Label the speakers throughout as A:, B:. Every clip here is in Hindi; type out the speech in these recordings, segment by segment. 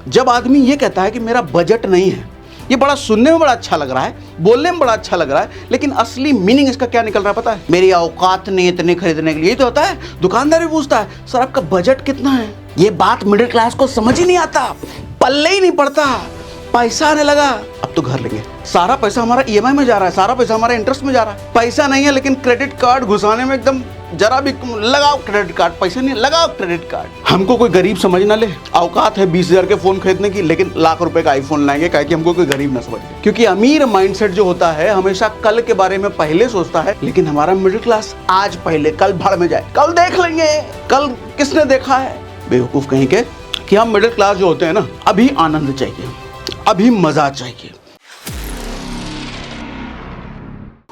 A: जब आदमी ये कहता है कि मेरा बजट नहीं है, ये बड़ा सुनने में बड़ा अच्छा लग रहा है, बोलने में बड़ा अच्छा लग रहा है, लेकिन असली मीनिंग इसका क्या निकल रहा है पता है? मेरी औकात नहीं इतने खरीदने के लिए। तो होता है, दुकानदार भी पूछता है सर आपका बजट कितना है। ये बात मिडिल क्लास को समझ ही नहीं आता, पल्ले ही नहीं पड़ता। पैसा आने लगा, अब तो घर लेंगे, सारा पैसा हमारा ईएमआई में जा रहा है, सारा पैसा हमारा इंटरेस्ट में जा रहा है। पैसा नहीं है लेकिन क्रेडिट कार्ड घुसाने में एकदम जरा भी लगाओ क्रेडिट कार्ड, पैसे नहीं लगाओ क्रेडिट कार्ड। हमको कोई गरीब समझ ना ले, औकात है 20,000 के फोन खरीदने की, लेकिन लाख रुपए का आईफोन लाएंगे कहे कि हमको कोई गरीब ना समझ ले। क्योंकि अमीर माइंडसेट जो होता है हमेशा कल के बारे में पहले सोचता है, लेकिन हमारा मिडिल क्लास आज पहले, कल भाड़ में जाए, कल देख लेंगे, कल किसने देखा है। बेवकूफ कहीं के कि हम मिडिल क्लास जो होते हैं ना, अभी आनंद चाहिए, अभी मजा चाहिए।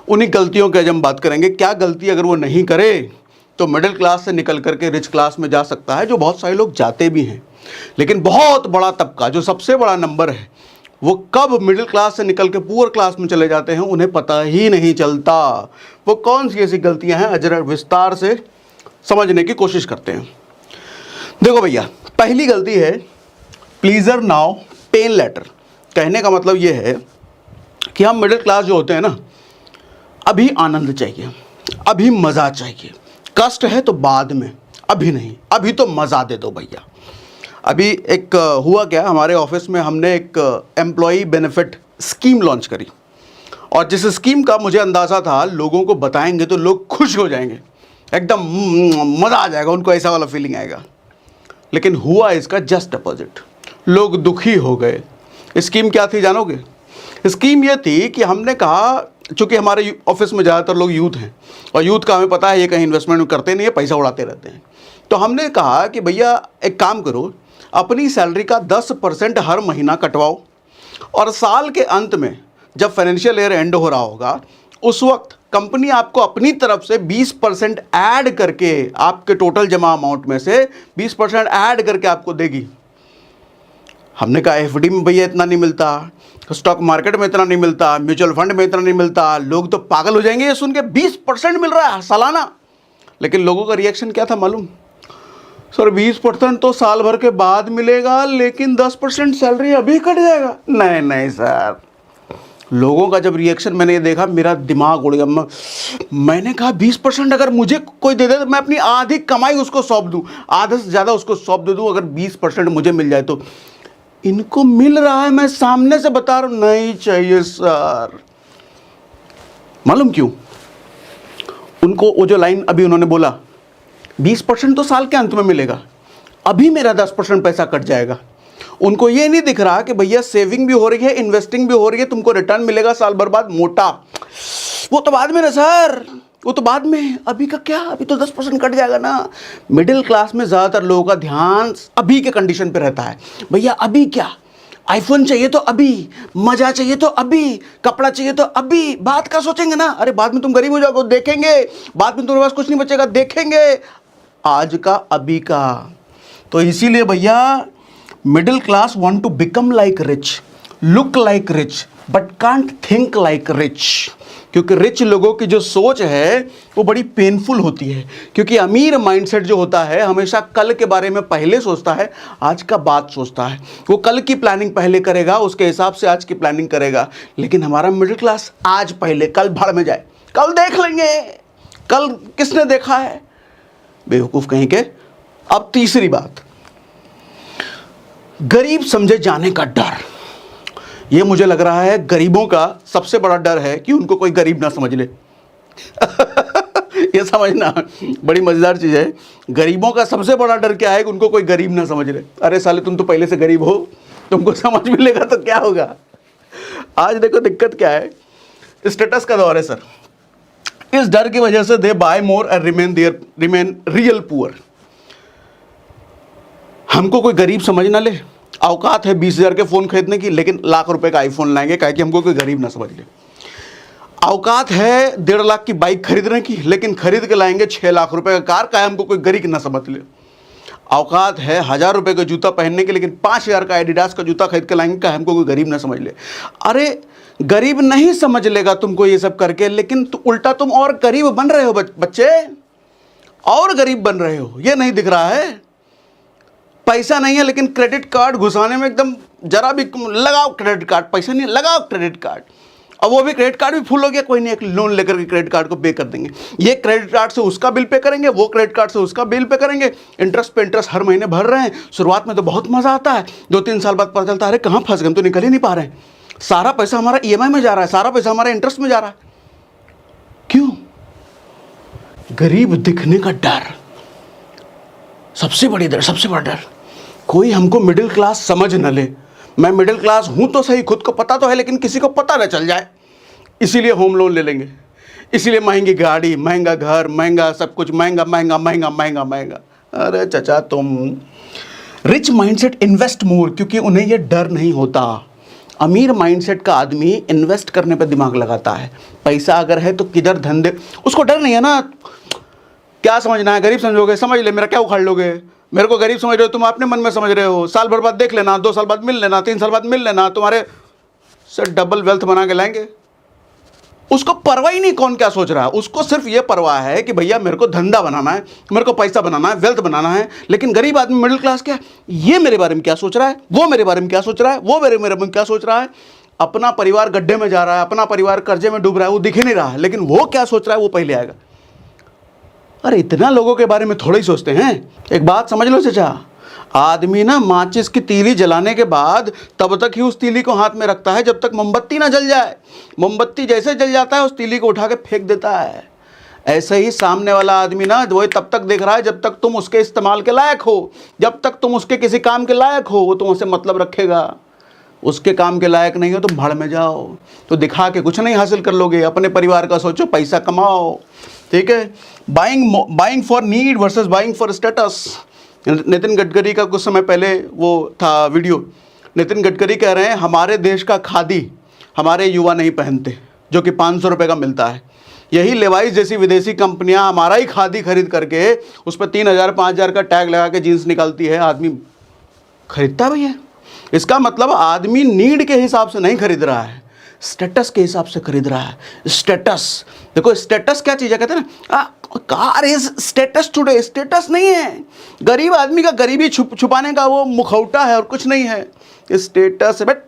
A: उन्हीं गलतियों की आज हम बात करेंगे। क्या गलती अगर वो नहीं करे तो मिडिल क्लास से निकल करके रिच क्लास में जा सकता है, जो बहुत सारे लोग जाते भी हैं। लेकिन बहुत बड़ा तबका, जो सबसे बड़ा नंबर है, वो कब मिडिल क्लास से निकल के पुअर क्लास में चले जाते हैं उन्हें पता ही नहीं चलता। वो कौन सी ऐसी गलतियां हैं, अजरा विस्तार से समझने की कोशिश करते हैं। देखो भैया, पहली गलती है प्लीजर नाउ पेन लेटर। कहने का मतलब ये है कि हम मिडिल क्लास जो होते हैं ना, अभी आनंद चाहिए, अभी मज़ा चाहिए। कष्ट है तो बाद में, अभी नहीं, अभी तो मज़ा दे दो भैया। अभी एक हुआ क्या, हमारे ऑफिस में हमने एक एम्प्लॉई बेनिफिट स्कीम लॉन्च करी, और जिस स्कीम का मुझे अंदाज़ा था लोगों को बताएंगे तो लोग खुश हो जाएंगे, एकदम मज़ा आ जाएगा, उनको ऐसा वाला फीलिंग आएगा। लेकिन हुआ इसका जस्ट अपोजिट, लोग दुखी हो गए। स्कीम क्या थी जानोगे? स्कीम ये थी कि हमने कहा, चूँकि हमारे ऑफिस में ज़्यादातर लोग यूथ हैं, और यूथ का हमें पता है ये कहीं इन्वेस्टमेंट करते नहीं है, पैसा उड़ाते रहते हैं। तो हमने कहा कि भैया एक काम करो, अपनी सैलरी का 10% हर महीना कटवाओ, और साल के अंत में जब फाइनेंशियल ईयर एंड हो रहा होगा उस वक्त कंपनी आपको अपनी तरफ से 20% ऐड करके, आपके टोटल जमा अमाउंट में से 20% ऐड करके आपको देगी। हमने कहा एफडी में भैया इतना नहीं मिलता, स्टॉक मार्केट में इतना नहीं मिलता, म्यूचुअल फंड में इतना नहीं मिलता, लोग तो पागल हो जाएंगे ये सुन के 20% मिल रहा है सालाना। लेकिन लोगों का रिएक्शन क्या था मालूम? सर 20% तो साल भर के बाद मिलेगा, लेकिन 10% सैलरी अभी कट जाएगा। नहीं नहीं सर, लोगों का जब रिएक्शन मैंने ये देखा, मेरा दिमाग उड़ गया। मैंने कहा 20% अगर मुझे कोई दे दे तो मैं अपनी आधी कमाई उसको सौंप दूँ, आधे से ज़्यादा उसको सौंप दे दूँ, अगर 20% मुझे मिल जाए तो। इनको मिल रहा है, मैं सामने से बता रहा हूं, नहीं चाहिए सर। मालूम क्यों? उनको वो जो लाइन अभी उन्होंने बोला, 20% तो साल के अंत में मिलेगा, अभी मेरा 10% पैसा कट जाएगा। उनको ये नहीं दिख रहा कि भैया सेविंग भी हो रही है, इन्वेस्टिंग भी हो रही है, तुमको रिटर्न मिलेगा साल भर बाद मोटा। वो तो बाद में ना सर, वो तो बाद में, अभी का क्या, अभी तो 10% कट जाएगा ना। मिडिल क्लास में ज़्यादातर लोगों का ध्यान अभी के कंडीशन पे रहता है। भैया अभी क्या, आईफोन चाहिए तो अभी, मज़ा चाहिए तो अभी, कपड़ा चाहिए तो अभी, बात का सोचेंगे ना, अरे बाद में तुम गरीब हो जाओगे देखेंगे, बाद में तुम्हारे पास कुछ नहीं बचेगा देखेंगे, आज का अभी का। तो इसीलिए भैया middle class want to become like rich, look like rich, but can't think like rich. क्योंकि रिच लोगों की जो सोच है वो बड़ी पेनफुल होती है। क्योंकि अमीर माइंडसेट जो होता है हमेशा कल के बारे में पहले सोचता है, आज का बात सोचता है। वो कल की प्लानिंग पहले करेगा, उसके हिसाब से आज की प्लानिंग करेगा। लेकिन हमारा मिडिल क्लास आज पहले, कल भाड़ में जाए, कल देख लेंगे, कल किसने देखा है। बेवकूफ़ कहीं के। अब तीसरी बात, गरीब समझे जाने का डर। ये मुझे लग रहा है गरीबों का सबसे बड़ा डर है कि उनको कोई गरीब ना समझ ले। ये समझना बड़ी मज़ेदार चीज़ है। गरीबों का सबसे बड़ा डर क्या है कि उनको कोई गरीब ना समझ ले। अरे साले तुम तो पहले से गरीब हो, तुमको समझ मिलेगा तो क्या होगा। आज देखो दिक्कत क्या है, स्टेटस का दौर है सर। इस डर की वजह से they buy more and remain real poor. हमको कोई गरीब समझ ना ले, औकात है 20,000 के फ़ोन खरीदने की, लेकिन लाख रुपए का आईफोन लाएंगे कहे कि हमको कोई गरीब ना समझ ले। औकात है 1.5 लाख की बाइक खरीदने की, लेकिन खरीद के लाएंगे 6 लाख रुपए का कार, कहे हमको कोई गरीब ना समझ ले। औकात है 1,000 रुपए का जूता पहनने के, लेकिन 5,000 का एडिडास का जूता खरीद के लाएंगे, कहे हमको कोई गरीब ना समझ ले। अरे गरीब नहीं समझ लेगा तुमको ये सब करके, लेकिन उल्टा तुम और गरीब बन रहे हो बच्चे, और गरीब बन रहे हो। ये नहीं दिख रहा है। पैसा नहीं है लेकिन क्रेडिट कार्ड घुसाने में एकदम जरा भी लगाओ क्रेडिट कार्ड, पैसा नहीं लगाओ क्रेडिट कार्ड। अब वो भी क्रेडिट कार्ड भी फुल हो गया, कोई नहीं, एक लोन लेकर के क्रेडिट कार्ड को पे कर देंगे। ये क्रेडिट कार्ड से उसका बिल पे करेंगे, वो क्रेडिट कार्ड से उसका बिल पे करेंगे, इंटरेस्ट पे इंटरेस्ट हर महीने भर रहे हैं। शुरुआत में तो बहुत मजा आता है, 2-3 साल बाद पता चलता है अरे कहाँ फंस गए, हम तो निकल ही नहीं पा रहे हैं, सारा पैसा हमारा ईएमआई में जा रहा है, सारा पैसा हमारा इंटरेस्ट में जा रहा है। क्यों? गरीब दिखने का डर, सबसे बड़ी डर, सबसे बड़ा डर। कोई हमको मिडिल क्लास समझ न ले। मैं मिडिल क्लास हूं तो सही, खुद को पता तो है, लेकिन किसी को पता न चल जाए, इसीलिए होम लोन ले लेंगे, इसीलिए महंगी गाड़ी, महंगा घर, महंगा सब कुछ, महंगा महंगा महंगा महंगा महंगा। अरे चचा तुम, रिच माइंडसेट इन्वेस्ट मोर, क्योंकि उन्हें यह डर नहीं होता। अमीर माइंडसेट का आदमी इन्वेस्ट करने पर दिमाग लगाता है। पैसा अगर है तो किधर धंधे, उसको डर नहीं है ना। क्या समझना है, गरीब समझोगे, समझ ले, मेरा क्या उखाड़ लोगे, मेरे को गरीब समझ रहे हो तुम, अपने मन में समझ रहे हो। साल भर बाद देख लेना, 2 साल बाद मिल लेना, 3 साल बाद मिल लेना, तुम्हारे से डबल वेल्थ बना के लाएंगे। उसको परवाह ही नहीं कौन क्या सोच रहा है, उसको सिर्फ ये परवाह है कि भैया मेरे को धंधा बनाना है, मेरे को पैसा बनाना है, वेल्थ बनाना है। लेकिन गरीब आदमी, मिडिल क्लास, क्या ये मेरे बारे में क्या सोच रहा है, वो मेरे बारे में क्या सोच रहा है, वो मेरे बारे में क्या सोच रहा है। अपना परिवार गड्ढे में जा रहा है, अपना परिवार कर्जे में डूब रहा है, वो दिख ही नहीं रहा है, लेकिन वो क्या सोच रहा है वो पहले आएगा। अरे इतना लोगों के बारे में थोड़ा ही सोचते हैं। एक बात समझ लो चचा, आदमी ना माचिस की तीली जलाने के बाद तब तक ही उस तीली को हाथ में रखता है जब तक मोमबत्ती ना जल जाए। मोमबत्ती जैसे जल जाता है उस तीली को उठा के फेंक देता है। ऐसे ही सामने वाला आदमी ना वो तब तक देख रहा है जब तक तुम उसके इस्तेमाल के लायक हो, जब तक तुम उसके किसी काम के लायक हो वो तुमसे मतलब रखेगा। उसके काम के लायक नहीं हो तो भाड़ में जाओ, तो दिखा के कुछ नहीं हासिल कर लोगे। अपने परिवार का सोचो, पैसा कमाओ, ठीक है। Buying for need versus buying for status. Nitin Gadkari का कुछ समय पहले वो था वीडियो, नितिन गडकरी कह रहे हैं हमारे देश का खादी हमारे युवा नहीं पहनते, जो कि 500 रुपये का मिलता है। यही लेवाइस जैसी विदेशी कंपनियां हमारा ही खादी खरीद करके उस पर 3,000-5,000 का टैग लगा के जीन्स निकालती है, आदमी खरीदता भी है। इसका मतलब आदमी नीड के हिसाब से नहीं खरीद रहा है, स्टेटस के हिसाब से खरीद रहा है। स्टेटस देखो, स्टेटस क्या चीज़ है, कहते हैं ना car is status today. Status नहीं है, गरीब आदमी का गरीबी छुपाने का वो मुखौटा है और कुछ नहीं है, स्टेटस है। बट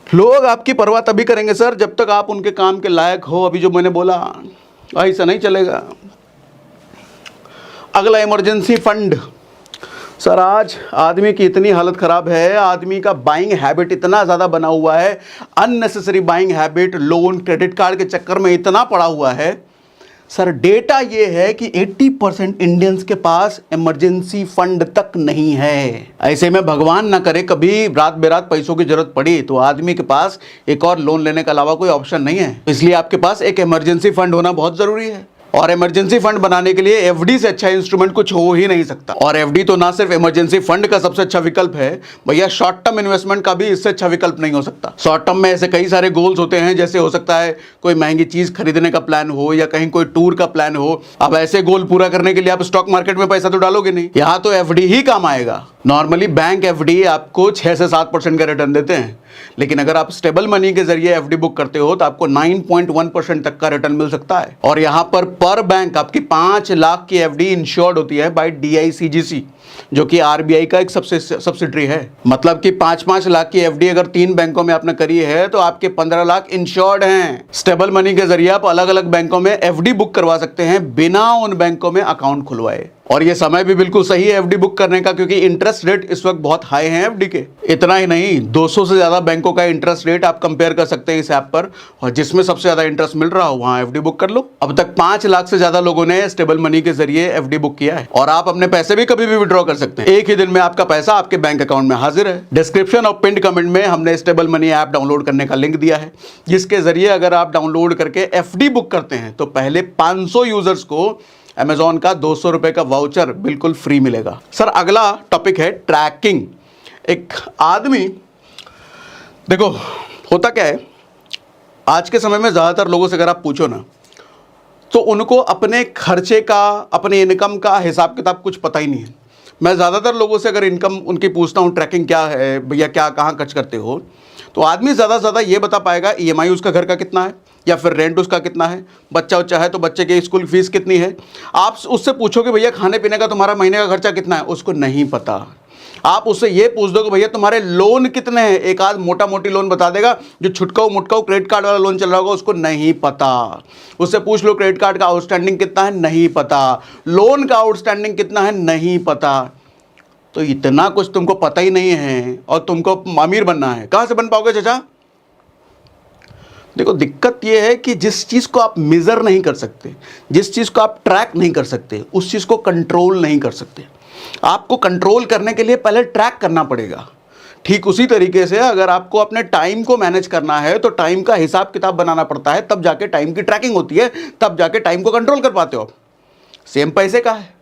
A: लोग आपकी परवाह तभी करेंगे सर जब तक आप उनके काम के लायक हो। अभी जो मैंने बोला ऐसा नहीं चलेगा। अगला इमरजेंसी फंड। सर आज आदमी की इतनी हालत ख़राब है, आदमी का बाइंग हैबिट इतना ज़्यादा बना हुआ है, unnecessary buying habit, loan credit card के चक्कर में इतना पड़ा हुआ है। सर डेटा ये है कि 80% इंडियंस के पास इमरजेंसी फंड तक नहीं है। ऐसे में भगवान ना करे कभी रात बेरात पैसों की जरूरत पड़ी तो आदमी के पास एक और लोन लेने के अलावा कोई ऑप्शन नहीं है। इसलिए आपके पास एक इमरजेंसी फंड होना बहुत ज़रूरी है। और इमरजेंसी फंड बनाने के लिए एफडी से अच्छा इंस्ट्रूमेंट कुछ हो ही नहीं सकता। और एफडी तो ना सिर्फ इमरजेंसी फंड का सबसे अच्छा विकल्प है भैया, शॉर्ट टर्म इन्वेस्टमेंट का भी इससे अच्छा विकल्प नहीं हो सकता। शॉर्ट टर्म में ऐसे कई सारे गोल्स होते हैं, जैसे हो सकता है कोई महंगी चीज खरीदने का प्लान हो या कहीं कोई टूर का प्लान हो। अब ऐसे गोल पूरा करने के लिए आप स्टॉक मार्केट में पैसा तो डालोगे नहीं, यहाँ तो एफडी ही काम आएगा। नॉर्मली बैंक एफडी आपको 6 से 7% का रिटर्न देते हैं, लेकिन अगर आप स्टेबल मनी के जरिए एफडी बुक करते हो तो आपको 9.1% तक का रिटर्न मिल सकता है। और यहाँ पर बैंक आपकी 5 लाख की एफडी इंश्योर्ड होती है बाय DICGC, जो कि आरबीआई का एक सब्सिडरी है। मतलब कि 5-5 लाख की एफडी अगर 3 बैंकों में आपने करी है तो आपके 15 लाख इंश्योर्ड हैं। स्टेबल मनी के जरिए आप अलग अलग बैंकों में एफडी बुक करवा सकते हैं बिना उन बैंकों में अकाउंट खुलवाए। और ये समय भी बिल्कुल सही है एफडी बुक करने का, क्योंकि इंटरेस्ट रेट इस वक्त बहुत हाई है एफडी के। इतना ही नहीं, 200 से ज्यादा बैंकों का इंटरेस्ट रेट आप कंपेयर कर सकते हैं इस ऐप पर, और जिसमें सबसे ज्यादा इंटरेस्ट मिल रहा हो वहां एफडी बुक कर लो। अब तक 5 लाख से ज्यादा लोगों ने स्टेबल मनी के जरिए एफडी बुक किया है। और आप अपने पैसे भी कभी भी विड्रॉ कर सकते हैं, एक ही दिन में आपका पैसा आपके बैंक अकाउंट में हाजिर है। डिस्क्रिप्शन और पिन कमेंट में हमने स्टेबल मनी ऐप डाउनलोड करने का लिंक दिया है, जिसके जरिए अगर आप डाउनलोड करके एफडी बुक करते हैं तो पहले 500 यूजर्स को अमेजॉन का 200 रुपए का वाउचर बिल्कुल फ्री मिलेगा। सर अगला टॉपिक है ट्रैकिंग। एक आदमी, देखो होता क्या है, आज के समय में ज़्यादातर लोगों से अगर आप पूछो ना तो उनको अपने खर्चे का, अपने इनकम का हिसाब किताब कुछ पता ही नहीं है। मैं ज़्यादातर लोगों से अगर इनकम उनकी पूछता हूँ ट्रैकिंग क्या है भैया, क्या कहाँ खर्च करते हो, तो आदमी ज़्यादा से ज़्यादा ये बता पाएगा ईएमआई उसका घर का कितना है, या फिर रेंट उसका कितना है, बच्चा उच्चा है तो बच्चे की स्कूल फीस कितनी है। आप उससे पूछोगे भैया खाने पीने का तुम्हारा महीने का खर्चा कितना है, उसको नहीं पता। आप उससे ये पूछ दो कि भैया तुम्हारे लोन कितने हैं, एक आध मोटा मोटी लोन बता देगा। जो छुटकाऊ मुटकाऊ क्रेडिट कार्ड वाला लोन चल रहा होगा उसको नहीं पता। उससे पूछ लो क्रेडिट कार्ड का आउटस्टैंडिंग कितना है, नहीं पता। लोन का आउटस्टैंडिंग कितना है, नहीं पता। तो इतना कुछ तुमको पता ही नहीं है और तुमको अमीर बनना है, कहाँ से बन पाओगे चाचा? देखो दिक्कत यह है कि जिस चीज़ को आप मेज़र नहीं कर सकते, जिस चीज़ को आप ट्रैक नहीं कर सकते, उस चीज़ को कंट्रोल नहीं कर सकते। आपको कंट्रोल करने के लिए पहले ट्रैक करना पड़ेगा। ठीक उसी तरीके से अगर आपको अपने टाइम को मैनेज करना है तो टाइम का हिसाब किताब बनाना पड़ता है, तब जाके टाइम की ट्रैकिंग होती है, तब जाके टाइम को कंट्रोल कर पाते हो। सेम पैसे का है,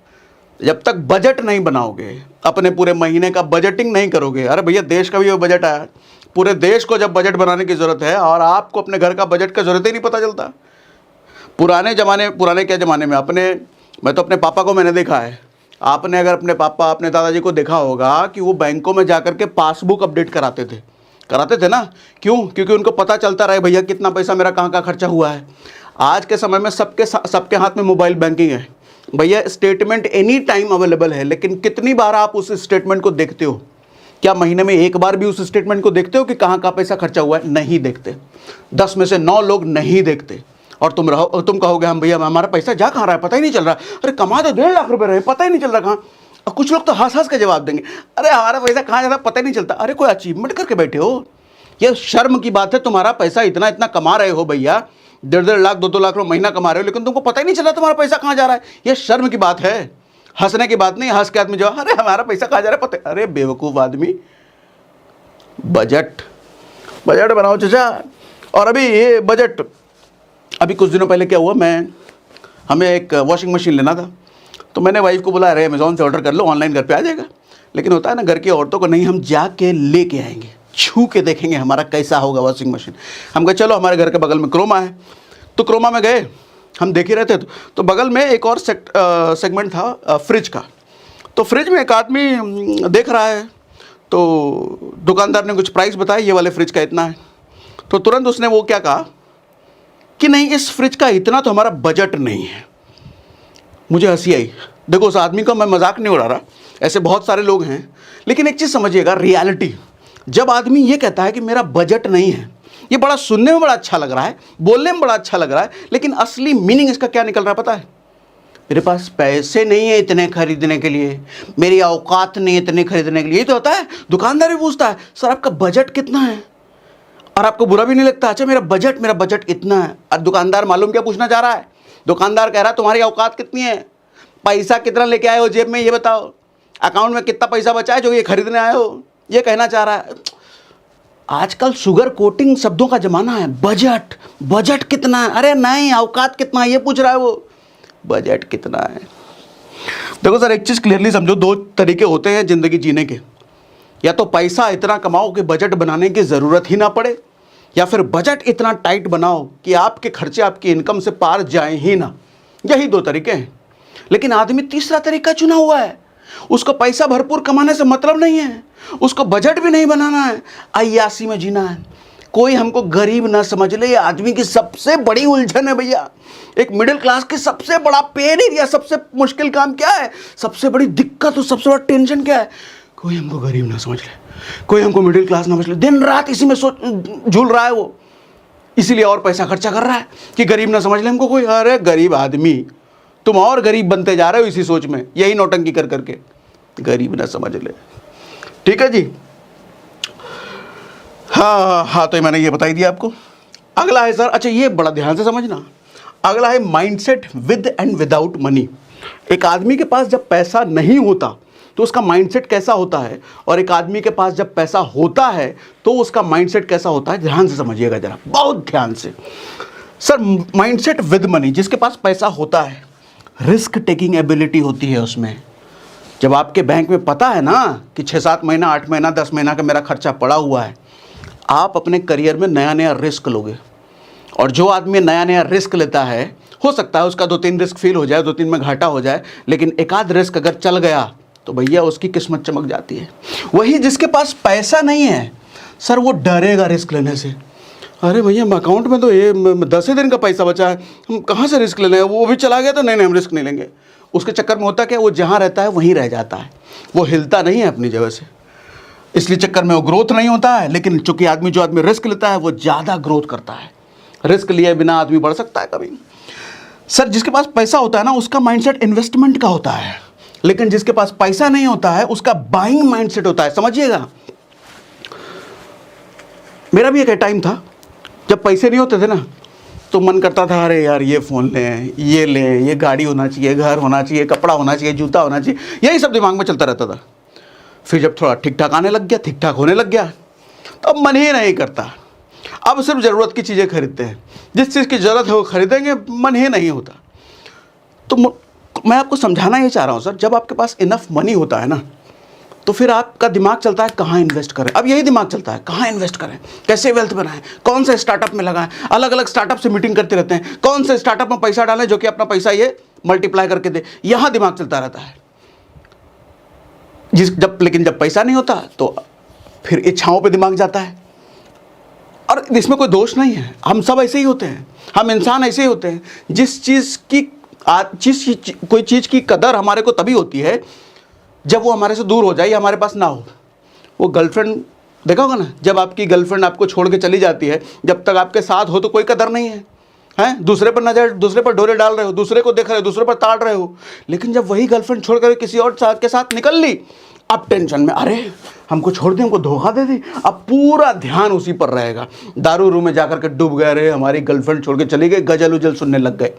A: जब तक बजट नहीं बनाओगे, अपने पूरे महीने का बजटिंग नहीं करोगे। अरे भैया देश का भी वो बजट है, पूरे देश को जब बजट बनाने की ज़रूरत है और आपको अपने घर का बजट का ज़रूरत ही नहीं पता चलता। पुराने क्या ज़माने में मैं तो अपने पापा को मैंने देखा है। आपने अगर अपने पापा अपने दादाजी को देखा होगा कि वो बैंकों में जाकर के पासबुक अपडेट कराते थे ना। क्यों? क्योंकि उनको पता चलता रहे भैया कितना पैसा मेरा कहाँ खर्चा हुआ है। आज के समय में सबके हाथ में मोबाइल बैंकिंग है भैया, स्टेटमेंट एनी टाइम अवेलेबल है। लेकिन कितनी बार आप उस स्टेटमेंट को देखते हो? क्या महीने में एक बार भी उस स्टेटमेंट को देखते हो कि कहाँ पैसा खर्चा हुआ है? नहीं देखते। 10 में से 9 लोग नहीं देखते। और तुम कहोगे हम भैया हमारा पैसा जा कहाँ रहा है पता ही नहीं चल रहा। अरे कमा तो 1.5 लाख रुपए रहे, पता ही नहीं चल रहा कहाँ। और कुछ लोग तो हंस के जवाब देंगे, अरे हमारा पैसा कहाँ जाता पता ही नहीं चलता। अरे कोई अचीवमेंट करके बैठे हो, ये शर्म की बात है। तुम्हारा पैसा इतना कमा रहे हो भैया, 1.5 लाख 2 लाख रुपये महीना कमा रहे हो, लेकिन तुमको पता ही नहीं चल रहा तुम्हारा पैसा कहाँ जा रहा है। ये शर्म की बात है, हंसने की बात नहीं। हंस के आदमी जवाब, अरे हमारा पैसा कहाँ जा रहा है पता। अरे बेवकूफ़ आदमी, बजट बनाओ चाचा। और अभी ये बजट, अभी कुछ दिनों पहले क्या हुआ, हमें एक वॉशिंग मशीन लेना था, तो मैंने वाइफ को बोला अरे अमेज़ॉन से ऑर्डर कर लो, ऑनलाइन घर पे आ जाएगा। लेकिन होता है ना घर की औरतों को, नहीं हम जाके लेके आएंगे, छू के देखेंगे हमारा कैसा होगा वॉशिंग मशीन। हम कहे चलो, हमारे घर के बगल में क्रोमा है, तो क्रोमा में गए, हम देख ही रहे थे। तो बगल में एक और सेगमेंट था फ्रिज का। तो फ्रिज में एक आदमी देख रहा है, तो दुकानदार ने कुछ प्राइस बताया, ये वाले फ्रिज का इतना है। तो तुरंत उसने वो क्या कहा कि नहीं इस फ्रिज का इतना तो हमारा बजट नहीं है। मुझे हंसी आई। देखो उस आदमी का मैं मजाक नहीं उड़ा रहा, ऐसे बहुत सारे लोग हैं। लेकिन एक चीज़ समझिएगा, रियलिटी, जब आदमी ये कहता है कि मेरा बजट नहीं है, ये बड़ा सुनने में बड़ा अच्छा लग रहा है, बोलने में बड़ा अच्छा लग रहा है, लेकिन असली मीनिंग इसका क्या निकल रहा है पता है? मेरे पास पैसे नहीं है इतने खरीदने के लिए, मेरी औकात नहीं है इतने खरीदने के लिए। ये तो होता है। दुकानदार भी पूछता है सर आपका बजट कितना है, और आपको बुरा भी नहीं लगता, अच्छा मेरा बजट इतना है। और दुकानदार मालूम क्या पूछना चाह रहा है? दुकानदार कह रहा है तुम्हारी औकात कितनी है, पैसा कितना लेके आए हो जेब में, ये बताओ, अकाउंट में कितना पैसा बचा है जो ये खरीदने आए हो, ये कहना चाह रहा है। आजकल शुगर कोटिंग शब्दों का जमाना है। बजट कितना है? अरे नहीं, औकात कितना है ये पूछ रहा है वो, बजट कितना है। देखो सर एक चीज़ क्लियरली समझो, 2 तरीके होते हैं ज़िंदगी जीने के। या तो पैसा इतना कमाओ कि बजट बनाने की ज़रूरत ही ना पड़े, या फिर बजट इतना टाइट बनाओ कि आपके खर्चे आपकी इनकम से पार जाएं ही ना। यही 2 तरीके हैं। लेकिन आदमी तीसरा तरीका चुना हुआ है। उसको पैसा भरपूर कमाने से मतलब नहीं है, उसको बजट भी नहीं बनाना है, अय्यासी में जीना है। कोई हमको गरीब ना समझ ले, ये आदमी की सबसे बड़ी उलझन है भैया। एक मिडिल क्लास की सबसे बड़ा पेन एरिया, सबसे मुश्किल काम क्या है, सबसे बड़ी दिक्कत और सबसे बड़ा टेंशन क्या है? कोई हमको गरीब ना समझ ले, कोई हमको मिडिल क्लास ना समझ ले। दिन रात इसी में झूल रहा है वो, इसीलिए और पैसा खर्चा कर रहा है कि गरीब ना समझ ले हमको कोई। अरे गरीब आदमी, तुम और गरीब बनते जा रहे हो इसी सोच में, यही नौटंकी कर करके, गरीब ना समझ ले। ठीक है जी, हाँ, तो मैंने ये बता ही दिया आपको। अगला है सर, अच्छा ये बड़ा ध्यान से समझना, अगला है mindset with and without money. एक आदमी के पास जब पैसा नहीं होता तो उसका माइंडसेट कैसा होता है, और एक आदमी के पास जब पैसा होता है तो उसका माइंडसेट कैसा होता है। ध्यान से समझिएगा जरा, बहुत ध्यान से। सर माइंडसेट विद मनी, जिसके पास पैसा होता है, रिस्क टेकिंग एबिलिटी होती है उसमें। जब आपके बैंक में पता है ना कि 6-7 महीना 8 महीना 10 महीना का मेरा खर्चा पड़ा हुआ है, आप अपने करियर में नया नया रिस्क लोगे। और जो आदमी नया नया रिस्क लेता है, हो सकता है उसका 2-3 रिस्क फेल हो जाए, 2-3 में घाटा हो जाए, लेकिन एक आध रिस्क अगर चल गया तो भैया उसकी किस्मत चमक जाती है। वही जिसके पास पैसा नहीं है, सर वो डरेगा रिस्क लेने से। अरे भैया अकाउंट में तो ये 10 ही दिन का पैसा बचा है, हम कहाँ से रिस्क ले लें, वो भी चला गया तो नहीं हम रिस्क नहीं लेंगे। उसके चक्कर में होता क्या, वो जहाँ रहता है वहीं रह जाता है, वो हिलता नहीं है अपनी जगह से, इसलिए चक्कर में वो ग्रोथ नहीं होता है। लेकिन चूंकि जो आदमी रिस्क लेता है वो ज़्यादा ग्रोथ करता है। रिस्क लिए बिना आदमी बढ़ सकता है कभी? सर जिसके पास पैसा होता है ना उसका माइंडसेट इन्वेस्टमेंट का होता है, लेकिन जिसके पास पैसा नहीं होता है उसका बाइंग माइंडसेट होता है। समझिएगा, मेरा भी एक टाइम था जब पैसे नहीं होते थे ना तो मन करता था अरे यार ये फ़ोन लें, ये लें, ये गाड़ी होना चाहिए, घर होना चाहिए, कपड़ा होना चाहिए, जूता होना चाहिए, यही सब दिमाग में चलता रहता था। फिर जब थोड़ा ठीक ठाक आने लग गया, ठीक ठाक होने लग गया, तो अब मन ही नहीं करता। अब सिर्फ ज़रूरत की चीज़ें खरीदते हैं, जिस चीज़ की ज़रूरत है वो खरीदेंगे, मन ही नहीं होता। तो मैं आपको समझाना ये चाह रहा हूँ सर, जब आपके पास इनफ मनी होता है ना तो फिर आपका दिमाग चलता है कहाँ इन्वेस्ट करें। अब यही दिमाग चलता है कहाँ इन्वेस्ट करें, कैसे वेल्थ बनाएं, कौन से स्टार्टअप में लगाएं। अलग अलग स्टार्टअप से मीटिंग करते रहते हैं, कौन से स्टार्टअप में पैसा डालें जो कि अपना पैसा ये मल्टीप्लाई करके दे, यहाँ दिमाग चलता रहता है। लेकिन जब पैसा नहीं होता तो फिर इच्छाओं पे दिमाग जाता है। और इसमें कोई दोष नहीं है, हम सब ऐसे ही होते हैं, हम इंसान ऐसे ही होते हैं। कोई चीज़ की कदर हमारे को तभी होती है जब वो हमारे से दूर हो जाए या हमारे पास ना हो। वो गर्लफ्रेंड देखा होगा ना, जब आपकी गर्लफ्रेंड आपको छोड़ के चली जाती है, जब तक आपके साथ हो तो कोई कदर नहीं है, हैं? दूसरे पर नजर, दूसरे पर डोरे डाल रहे हो, दूसरे को देख रहे हो, दूसरे पर ताड़ रहे हो। लेकिन जब वही गर्लफ्रेंड छोड़ कर किसी और के साथ निकल ली, अब टेंशन में, अरे हमको छोड़ दी, हमको धोखा दे दी, अब पूरा ध्यान उसी पर रहेगा। दारू रूम में जाकर के डूब गए, रहे हमारी गर्लफ्रेंड छोड़ के चली गई, गजल उजल सुनने लग गए।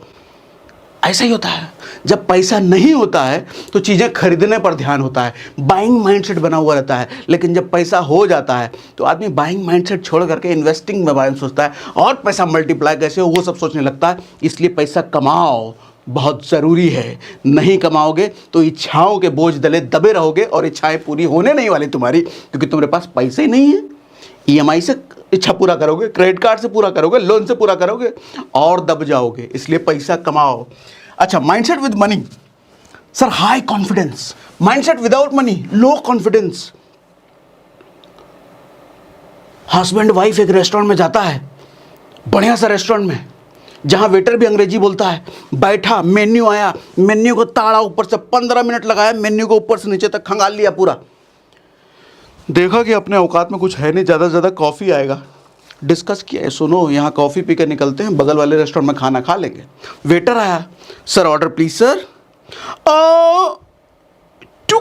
A: ऐसा ही होता है, जब पैसा नहीं होता है तो चीज़ें खरीदने पर ध्यान होता है, बाइंग माइंडसेट बना हुआ रहता है। लेकिन जब पैसा हो जाता है तो आदमी बाइंग माइंडसेट छोड़ करके इन्वेस्टिंग में बारे में सोचता है, और पैसा मल्टीप्लाई कैसे हो वो सब सोचने लगता है। इसलिए पैसा कमाओ, बहुत ज़रूरी है। नहीं कमाओगे तो इच्छाओं के बोझ तले दबे रहोगे और इच्छाएं पूरी होने नहीं वाली तुम्हारी, क्योंकि तुम्हारे पास पैसे ही नहीं है। EMI से इच्छा पूरा करोगे, क्रेडिट कार्ड से पूरा करोगे, लोन से पूरा करोगे और दब जाओगे। इसलिए पैसा कमाओ। अच्छा, mindset with money, sir high confidence. Mindset without money low confidence. Husband wife एक रेस्टोरेंट में जाता है, बढ़िया सा रेस्टोरेंट में, जहां वेटर भी अंग्रेजी बोलता है। बैठा, मेन्यू आया, मेन्यू को ताड़ा ऊपर से, 15 मिनट लगाया मेन्यू को ऊपर से नीचे तक खंगाल लिया पूरा। देखा कि अपने औकात में कुछ है नहीं, ज़्यादा से ज़्यादा कॉफ़ी आएगा। डिस्कस किया, सुनो यहाँ कॉफ़ी पी कर निकलते हैं, बगल वाले रेस्टोरेंट में खाना खा लेंगे। वेटर आया, sir order please sir, 2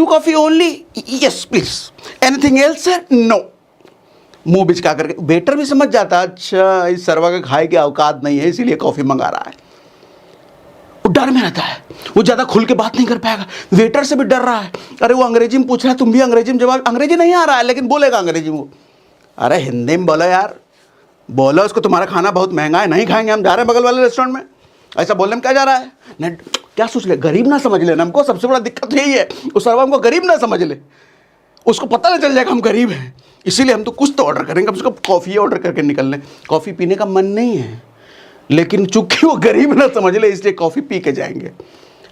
A: coffee only, yes please, anything else sir, no. मुंह बिचका करके वेटर भी समझ जाता, अच्छा इस सरवा के खाए की औकात नहीं है इसीलिए कॉफ़ी मंगा रहा है। वो डर में रहता है, वो ज़्यादा खुल के बात नहीं कर पाएगा। वेटर से भी डर रहा है, अरे वो अंग्रेजी में पूछ रहा है, तुम भी अंग्रेजी में जवाब, अंग्रेजी नहीं आ रहा है लेकिन बोलेगा अंग्रेजी में। अरे हिंदी में बोलो यार, बोलो उसको तुम्हारा खाना बहुत महंगा है, नहीं खाएंगे, हम जा रहे हैं बगल वाले रेस्टोरेंट में। ऐसा बोलने में क्या जा रहा है? नहीं, क्या सोच ले, गरीब ना समझ लेना हमको, सबसे बड़ा दिक्कत यही है, उस सरवा हमको गरीब ना समझ ले, उसको पता नहीं चल जाएगा हम गरीब हैं। इसीलिए हम तो कुछ तो ऑर्डर करेंगे, उसको कॉफ़ी ऑर्डर करके निकल लें। कॉफ़ी पीने का मन नहीं है, लेकिन चूंकि वो गरीब ना समझ ले इसलिए कॉफ़ी पी के जाएंगे।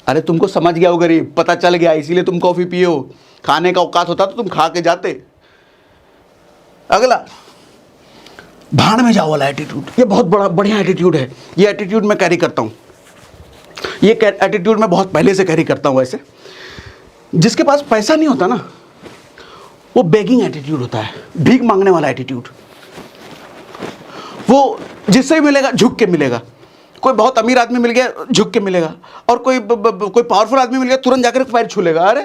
A: अरे तुमको समझ गया वो गरीब, पता चल गया इसीलिए तुम कॉफ़ी पियो। खाने का औकात होता तो तुम खा के जाते। अगला, भाड़ में जाओ वाला एटीट्यूड, ये बहुत बढ़िया एटीट्यूड है। ये एटीट्यूड मैं कैरी करता हूँ, ये एटीट्यूड मैं बहुत पहले से कैरी करता हूँ। ऐसे जिसके पास पैसा नहीं होता ना वो बेगिंग एटीट्यूड होता है, भीख मांगने वाला एटीट्यूड। वो जिससे भी मिलेगा झुक के मिलेगा। कोई बहुत अमीर आदमी मिल गया झुक के मिलेगा, और कोई पावरफुल आदमी मिल गया तुरंत जाकर पैर छू लेगा। अरे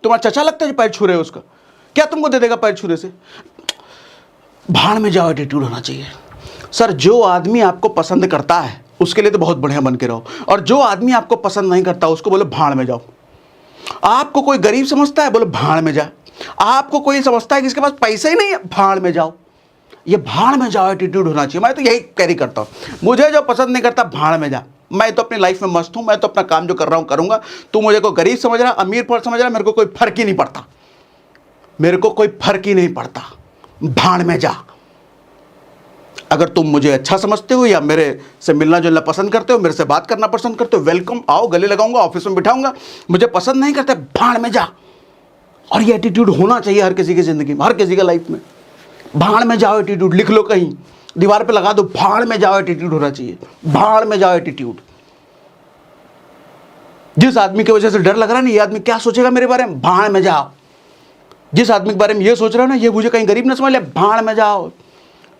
A: तुम्हारा चचा लगता है जो पैर छू रहे हो उसका, क्या तुमको दे देगा पैर छूने से? भाड़ में जाओ एटीट्यूड होना चाहिए। सर जो आदमी आपको पसंद करता है उसके लिए तो बहुत बढ़िया बन के रहो, और जो आदमी आपको पसंद नहीं करता उसको बोलो भाड़ में जाओ। आपको कोई गरीब समझता है, बोलो भाड़ में जा। आपको कोई समझता है कि इसके पास पैसे ही नहीं है, भाड़ में जाओ। ये भाड़ में जाओ एटीट्यूड होना चाहिए। मैं तो यही कैरी करता हूँ। मुझे जो पसंद नहीं करता भाड़ में जा, मैं तो अपनी लाइफ में मस्त हूँ, मैं तो अपना काम जो कर रहा हूँ करूँगा। तू मुझे को गरीब समझ रहा, अमीर पर समझ रहा, मेरे को कोई फर्क ही नहीं पड़ता, मेरे को कोई फर्क ही नहीं पड़ता। भाड़ में जा। अगर तुम मुझे अच्छा समझते हो या मेरे से मिलना जुलना पसंद करते हो, मेरे से बात करना पसंद करते हो, वेलकम, आओ, गले लगाऊंगा, ऑफिस में बिठाऊंगा। मुझे पसंद नहीं करते, भाड़ में जा। और ये एटीट्यूड होना चाहिए हर किसी की ज़िंदगी में, हर किसी के लाइफ में। भाड़ में जाओ एटीट्यूड लिख लो, कहीं दीवार पे लगा दो, भाड़ में जाओ एटीट्यूड होना चाहिए, भाड़ में जाओ एटीट्यूड। जिस आदमी की वजह से डर लग रहा है ना, ये आदमी क्या सोचेगा मेरे बारे में, भाड़ में जाओ। जिस आदमी के बारे में ये सोच रहा है ना, ये मुझे कहीं गरीब ना समझ ले, भाड़ में जाओ।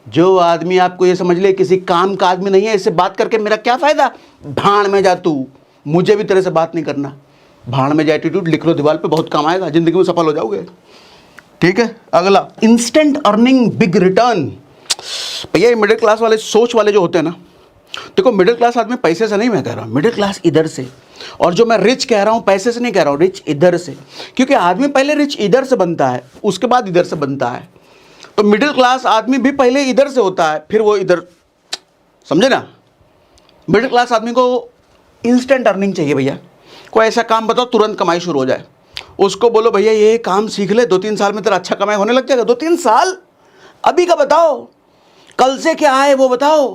A: जो आदमी आपको ये समझ ले किसी काम का आदमी नहीं है, इससे बात करके मेरा क्या फायदा, भाड़ में जा तू, मुझे भी तेरे से बात नहीं करना। भाड़ में जा एटीट्यूड लिख लो दीवार पे, बहुत काम आएगा, जिंदगी में सफल हो जाओगे। ठीक है, अगला, इंस्टेंट अर्निंग बिग रिटर्न। भैया ये मिडिल क्लास वाले सोच वाले जो होते हैं ना, देखो मिडिल क्लास आदमी पैसे से नहीं मैं कह रहा हूँ, मिडिल क्लास इधर से, और जो मैं रिच कह रहा हूँ पैसे से नहीं कह रहा हूँ, रिच इधर से। क्योंकि आदमी पहले रिच इधर से बनता है, उसके बाद इधर से बनता है। तो मिडिल क्लास आदमी भी पहले इधर से होता है, फिर वो इधर, समझे ना। मिडिल क्लास आदमी को इंस्टेंट अर्निंग चाहिए भैया। कोई ऐसा काम बताओ तुरंत कमाई शुरू हो जाए, उसको बोलो भैया ये काम सीख ले, 2-3 साल में तेरा अच्छा कमाई होने लग जाएगा। 2-3 साल अभी का बताओ, कल से क्या है वो बताओ,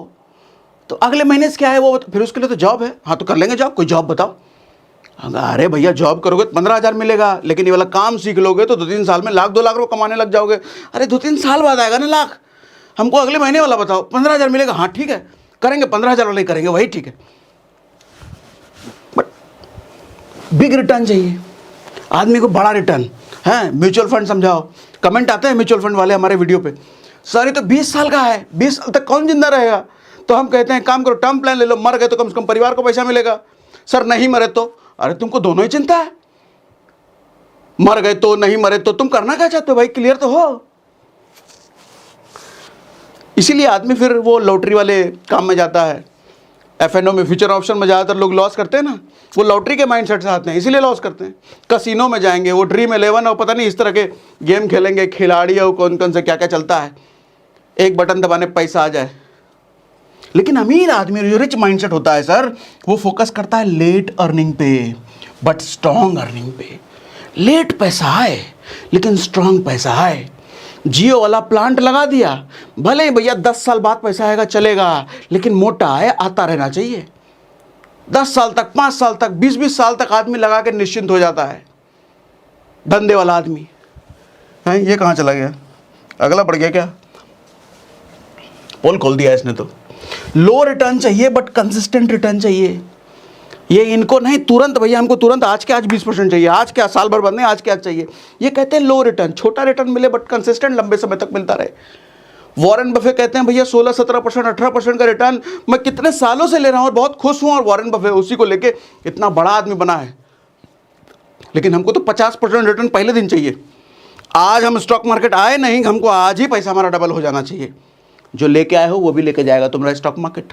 A: तो अगले महीने से क्या है वो बताओ, फिर उसके लिए तो जॉब है। हाँ तो कर लेंगे जॉब, कोई जॉब बताओ। अरे भैया जॉब करोगे तो 15,000 मिलेगा, लेकिन ये वाला काम सीख लोगे तो 2-3 साल में 1,00,000-2 लाख रुपये कमाने लग जाओगे। अरे 2-3 साल बाद आएगा ना लाख, हमको अगले महीने वाला बताओ, 15,000 मिलेगा। हाँ ठीक है करेंगे, 15,000 वाला ही करेंगे, वही ठीक है। बट बिग रिटर्न चाहिए आदमी को, बड़ा रिटर्न है। म्यूचुअल फंड समझाओ, कमेंट आते हैं म्यूचुअल फंड वाले हमारे वीडियो पे, सर ये तो 20 साल का है, 20 साल तक कौन जिंदा रहेगा। तो हम कहते हैं काम करो, टर्म प्लान ले लो, मर गए तो कम से कम परिवार को पैसा मिलेगा। सर नहीं मरे तो, अरे तुमको दोनों ही चिंता है, मर गए तो नहीं मरे तो, तुम करना क्या चाहते हो भाई, क्लियर तो हो। इसीलिए आदमी फिर वो लॉटरी वाले काम में जाता है, एफएनओ में, फ्यूचर ऑप्शन में ज़्यादातर लोग लॉस करते हैं ना, वो लॉटरी के माइंडसेट से आते हैं, इसीलिए लॉस करते हैं। कसिनो में जाएंगे, वो ड्रीम 11 और पता नहीं इस तरह के गेम खेलेंगे, खिलाड़ी और कौन कौन से क्या क्या चलता है, एक बटन दबाने पैसा आ जाए। लेकिन अमीर आदमी जो रिच माइंडसेट होता है सर, वो फोकस करता है लेट अर्निंग पे बट स्ट्रॉन्ग अर्निंग पे। लेट पैसा आए लेकिन स्ट्रॉन्ग पैसा आए। जियो वाला प्लांट लगा दिया, भले ही भैया 10 साल बाद पैसा आएगा चलेगा, लेकिन मोटा आए, आता रहना चाहिए। 10 साल तक, 5 साल तक, 20-20 साल तक आदमी लगा के निश्चिंत हो जाता है, धंधे वाला आदमी है। ये कहाँ चला गया, अगला बढ़ गया क्या, पोल खोल दिया इसने तो। लो रिटर्न चाहिए बट कंसिस्टेंट रिटर्न चाहिए। ये इनको नहीं तुरंत, भैया हमको तुरंत आज के आज 20% चाहिए, आज क्या साल भर बाद नहीं, आज के आज चाहिए। ये कहते हैं लो रिटर्न, छोटा रिटर्न मिले बट कंसिस्टेंट लंबे समय तक मिलता रहे। वॉरेन बफे कहते हैं भैया 16-17%, 18% का रिटर्न मैं कितने सालों से ले रहा हूँ और बहुत खुश हूँ, और वॉरेन बफे उसी को लेके इतना बड़ा आदमी बना है। लेकिन हमको तो 50% रिटर्न पहले दिन चाहिए। आज हम स्टॉक मार्केट आए नहीं, हमको आज ही पैसा हमारा डबल हो जाना चाहिए। जो लेके आए हो वो भी लेके जाएगा तुम्हारा स्टॉक मार्केट,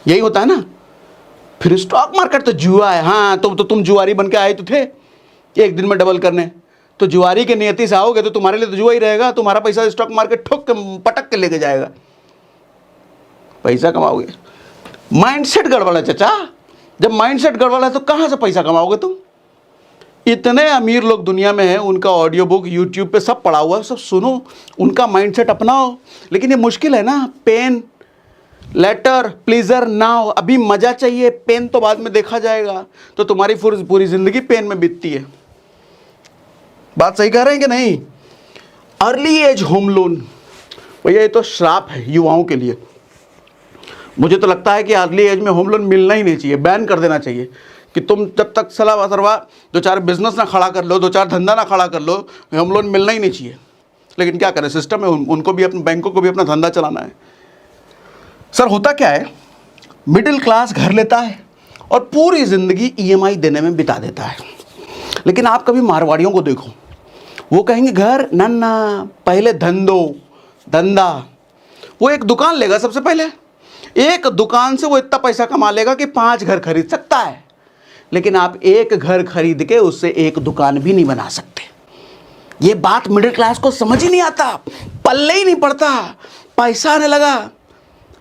A: यही होता है ना। फिर स्टॉक मार्केट तो जुआ है। हाँ तो तुम जुआरी बन के आए तो थे एक दिन में डबल करने, तो जुआरी के नियति से आओगे तो तुम्हारे लिए तो जुआ ही रहेगा। तुम्हारा पैसा स्टॉक मार्केट ठोक के पटक के लेके जाएगा, पैसा कमाओगे। माइंडसेट गड़बड़ है चाचा, जब माइंडसेट गड़बड़ है तो कहाँ से पैसा कमाओगे तुम। इतने अमीर लोग दुनिया में हैं, उनका ऑडियो बुक यूट्यूब पे सब पड़ा हुआ है, सब सुनो, उनका माइंडसेट अपनाओ। लेकिन ये मुश्किल है ना, पेन लेटर प्लीजर नाउ, अभी मजा चाहिए, पेन तो बाद में देखा जाएगा। तो तुम्हारी पूरी जिंदगी पेन में बीतती है। बात सही कह रहे हैं कि नहीं। अर्ली एज होम लोन, भैया ये तो श्राप है युवाओं के लिए। मुझे तो लगता है कि अर्ली एज में होम लोन मिलना ही नहीं चाहिए, बैन कर देना चाहिए कि तुम जब तक सलाह सरवा 2-4 बिजनेस ना खड़ा कर लो, 2-4 धंधा ना खड़ा कर लो, होम लोन मिलना ही नहीं चाहिए। लेकिन क्या करें, सिस्टम है, उनको भी, अपने बैंकों को भी अपना धंधा चलाना है। सर होता क्या है, मिडिल क्लास घर लेता है और पूरी ज़िंदगी ईएमआई देने में बिता देता है। लेकिन आप कभी मारवाड़ियों को देखो, वो कहेंगे घर नन्ना, पहले धंधा। वो एक दुकान लेगा, सबसे पहले एक दुकान से वो इतना पैसा कमा लेगा कि 5 घर खरीद सकता है। लेकिन आप एक घर खरीद के उससे एक दुकान भी नहीं बना सकते। ये बात मिडिल क्लास को समझ ही नहीं आता, पल्ले ही नहीं पड़ता। पैसा आने लगा,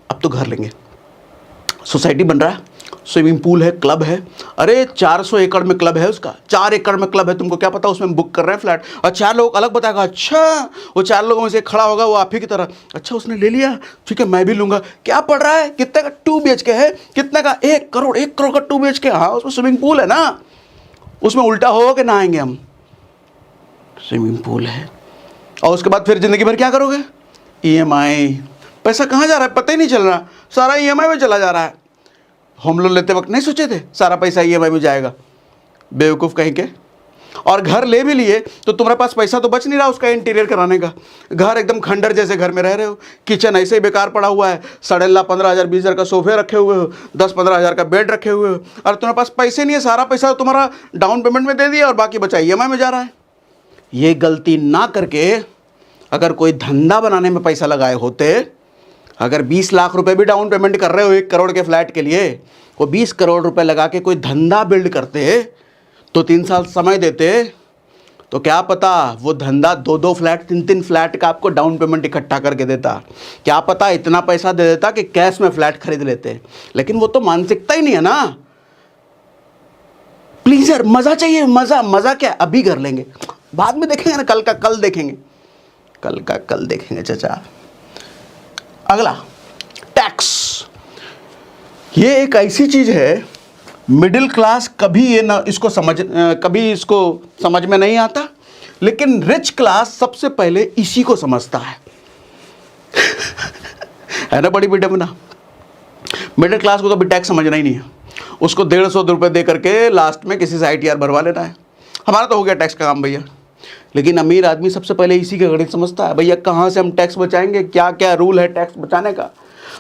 A: अब तो घर लेंगे, सोसाइटी बन रहा है, स्विमिंग पूल है, क्लब है। अरे 400 एकड़ में क्लब है उसका, 4 एकड़ में क्लब है, तुमको क्या पता, उसमें बुक कर रहे हैं फ्लैट। और 4 लोग अलग बताएगा, अच्छा वो 4 लोगों में से खड़ा होगा, वो आप ही की तरह, अच्छा उसने ले लिया, ठीक है मैं भी लूँगा। क्या पड़ रहा है, कितने का 2 BHK है, कितने का 1 करोड़ का 2 BHK। हाँ उसमें स्विमिंग पूल है ना, उसमें उल्टा हो के नहाएंगे हम, स्विमिंग पूल है, और उसके बाद फिर ज़िंदगी भर क्या करोगे? EMI। पैसा कहाँ जा रहा है पता ही नहीं चल रहा, सारा EMI में चला जा रहा है। होम लोन लेते वक्त नहीं सोचे थे सारा पैसा EMI में जाएगा? बेवकूफ़ कहीं के। और घर ले भी लिए तो तुम्हारे पास पैसा तो बच नहीं रहा उसका इंटीरियर कराने का। घर एकदम खंडर जैसे घर में रह रहे हो, किचन ऐसे ही बेकार पड़ा हुआ है, 15,500 20,000 का सोफे रखे हुए हो, 10-15 हज़ार का बेड रखे हुए हो, और तुम्हारे पास पैसे नहीं है, सारा पैसा तुम्हारा डाउन पेमेंट में दे दिया और बाकी बचा EMI में जा रहा है। ये गलती ना करके अगर कोई धंधा बनाने में पैसा लगाए होते, अगर 20 लाख रुपए भी डाउन पेमेंट कर रहे हो 1 करोड़ के फ्लैट के लिए, वो 20 करोड़ रुपए लगा के कोई धंधा बिल्ड करते तो 3 साल समय देते, तो क्या पता वो धंधा 2-2 फ्लैट 3-3 फ्लैट का आपको डाउन पेमेंट इकट्ठा करके देता। क्या पता इतना पैसा दे देता कि कैश में फ्लैट खरीद लेते। लेकिन वो तो मानसिकता ही नहीं है ना। प्लीज यार, मजा चाहिए, मजा। मजा क्या अभी कर लेंगे, बाद में देखेंगे ना, कल का कल देखेंगे, कल का कल देखेंगे चाचा। अगला टैक्स। ये एक ऐसी चीज है, मिडिल क्लास कभी ये ना इसको कभी इसको समझ में नहीं आता, लेकिन रिच क्लास सबसे पहले इसी को समझता है ना बड़ी विडंबना। मिडिल क्लास को तो अभी टैक्स समझना ही नहीं है, उसको 150 रुपये दे करके लास्ट में किसी से ITR भरवा लेना है। हमारा तो हो गया टैक्स का काम भैया, लेकिन अमीर आदमी सबसे पहले इसी का गणित समझता है। भैया कहाँ से हम टैक्स बचाएंगे, क्या क्या रूल है टैक्स बचाने का।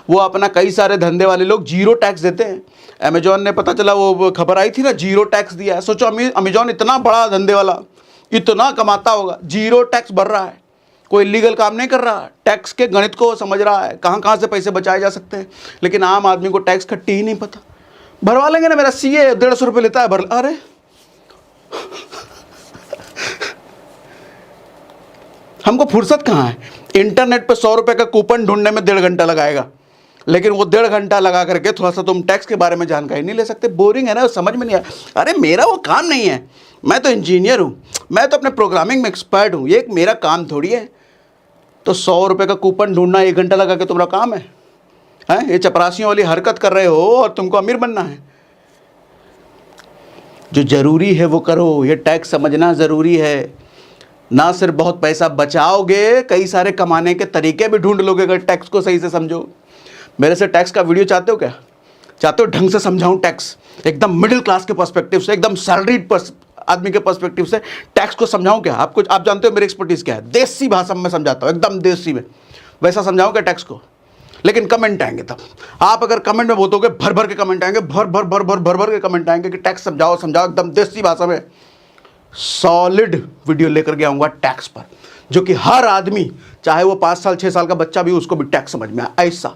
A: वो अपना, कई सारे धंधे वाले लोग 0 टैक्स देते हैं। अमेजॉन ने, पता चला वो खबर आई थी ना, 0 टैक्स दिया है। सोचो अमेजॉन इतना बड़ा धंधे वाला, इतना कमाता होगा, 0 टैक्स भर रहा है, कोई इलीगल काम नहीं कर रहा, टैक्स के गणित को समझ रहा है, कहाँ कहाँ से पैसे बचाए जा सकते हैं। लेकिन आम आदमी को टैक्स खट्टी ही नहीं पता। भरवा लेंगे ना, मेरा CA 150 रुपये लेता है, भर। अरे हमको फुर्सत कहाँ है, इंटरनेट पे 100 रुपये का कूपन ढूंढने में 1.5 घंटा लगाएगा, लेकिन वो 1.5 घंटा लगा करके थोड़ा सा तुम टैक्स के बारे में जानकारी नहीं ले सकते। बोरिंग है ना, समझ में नहीं आया। अरे मेरा वो काम नहीं है, मैं तो इंजीनियर हूँ, मैं तो अपने प्रोग्रामिंग में एक्सपर्ट हूँ, ये एक मेरा काम थोड़ी है। तो 100 रुपये का कूपन ढूंढना 1 घंटा लगा के तुम्हारा काम है? ये चपरासियों वाली हरकत कर रहे हो और तुमको अमीर बनना है। जो जरूरी है वो करो, ये टैक्स समझना ज़रूरी है। ना सिर्फ बहुत पैसा बचाओगे, कई सारे कमाने के तरीके भी ढूंढ लोगे अगर टैक्स को सही से समझो। मेरे से टैक्स का वीडियो चाहते हो क्या? चाहते हो ढंग से समझाऊं टैक्स, एकदम मिडिल क्लास के पर्सपेक्टिव से, एकदम सैलरीड आदमी के पर्सपेक्टिव से टैक्स को समझाऊं क्या? आप जानते हो मेरी एक्सपर्टीज क्या है, देसी भाषा में समझाता हूँ, एकदम देसी में। वैसा समझाऊं क्या टैक्स को? लेकिन कमेंट आएंगे तब। आप अगर कमेंट में बोलोगे, भर भर के कमेंट आएंगे, भर भर के कमेंट आएंगे कि टैक्स समझाओ समझाओ, एकदम देसी भाषा में सॉलिड वीडियो लेकर के आऊँगा टैक्स पर, जो कि हर आदमी, चाहे वो 5 साल 6 साल का बच्चा भी, उसको भी टैक्स समझ में आए ऐसा।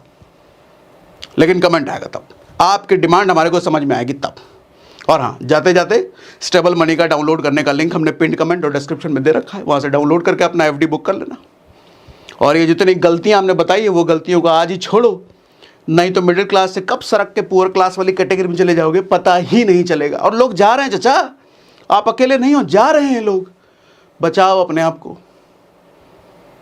A: लेकिन कमेंट आएगा तब, आपकी डिमांड हमारे को समझ में आएगी तब। और हाँ, जाते जाते स्टेबल मनी का डाउनलोड करने का लिंक हमने पिन कमेंट और डिस्क्रिप्शन में दे रखा है, वहाँ से डाउनलोड करके अपना FD बुक कर लेना। और ये जितनी गलतियाँ हमने बताई है, वो गलतियों को आज ही छोड़ो, नहीं तो मिडिल क्लास से कब सरक के पुअर क्लास वाली कैटेगरी में चले जाओगे, पता ही नहीं चलेगा। और लोग जा रहे हैं चाचा, आप अकेले नहीं हो, जा रहे हैं लोग। बचाओ अपने आप को।